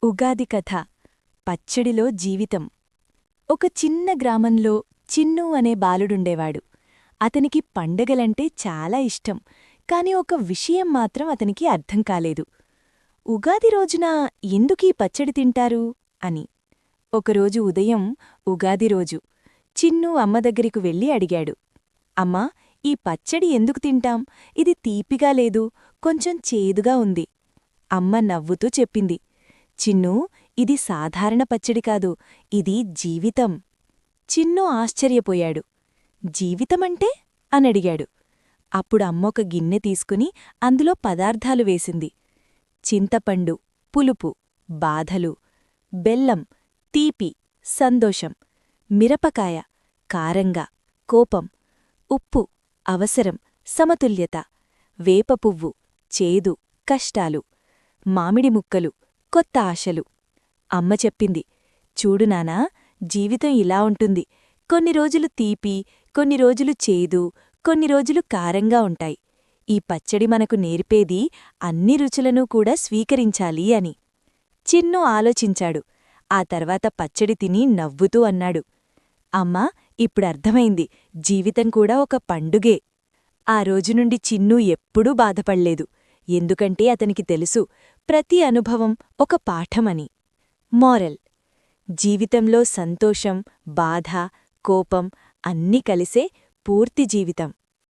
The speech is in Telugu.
ఉగాది కథ పచ్చడిలో జీవితం. ఒక చిన్న గ్రామంలో చిన్ను అనే బాలుడుండేవాడు. అతనికి పండగలంటే చాలా ఇష్టం, కాని ఒక విషయం మాత్రం అతనికి అర్థం కాలేదు. ఉగాది రోజున ఎందుకీ పచ్చడి తింటారు అని. ఒకరోజు ఉదయం ఉగాది రోజు చిన్ను అమ్మ దగ్గరకు వెళ్ళి అడిగాడు. అమ్మా, ఈ పచ్చడి ఎందుకు తింటాం? ఇది తీపిగా లేదు, కొంచెం చేదుగా ఉంది. అమ్మ నవ్వుతూ చెప్పింది, చిన్నూ, ఇది సాధారణ పచ్చడి కాదు, ఇది జీవితం. చిన్ను ఆశ్చర్యపోయాడు. జీవితమంటే అనడిగాడు. అప్పుడు అమ్మొక గిన్నె తీసుకుని అందులో పదార్థాలు వేసింది. చింతపండు, పులుపు, బాధలు, బెల్లం, తీపి, సంతోషం, మిరపకాయ, కారంగా, కోపం, ఉప్పు, అవసరం, సమతుల్యత, వేపపువ్వు, చేదు, కష్టాలు, మామిడి ముక్కలు, కొత్త ఆశలు. అమ్మ చెప్పింది, చూడు నానా, జీవితం ఇలా ఉంటుంది. కొన్ని రోజులు తీపి, కొన్ని రోజులు చేదు, కొన్ని రోజులు కారంగా ఉంటాయి. ఈ పచ్చడి మనకు నేర్పేది అన్ని రుచులను కూడా స్వీకరించాలి అని. చిన్ను ఆలోచించాడు. ఆ తర్వాత పచ్చడి తిని నవ్వుతూ అన్నాడు, అమ్మా, ఇప్పుడర్థమైంది, జీవితం కూడా ఒక పండుగే. ఆ రోజునుండి చిన్ను ఎప్పుడూ బాధపడ్లేదు. ఎందుకంటే అతనికి తెలుసు, ప్రతి అనుభవం ఒక పాఠమని. మోరల్: జీవితంలో సంతోషం, బాధ, కోపం అన్నీ కలిసే పూర్తి జీవితం.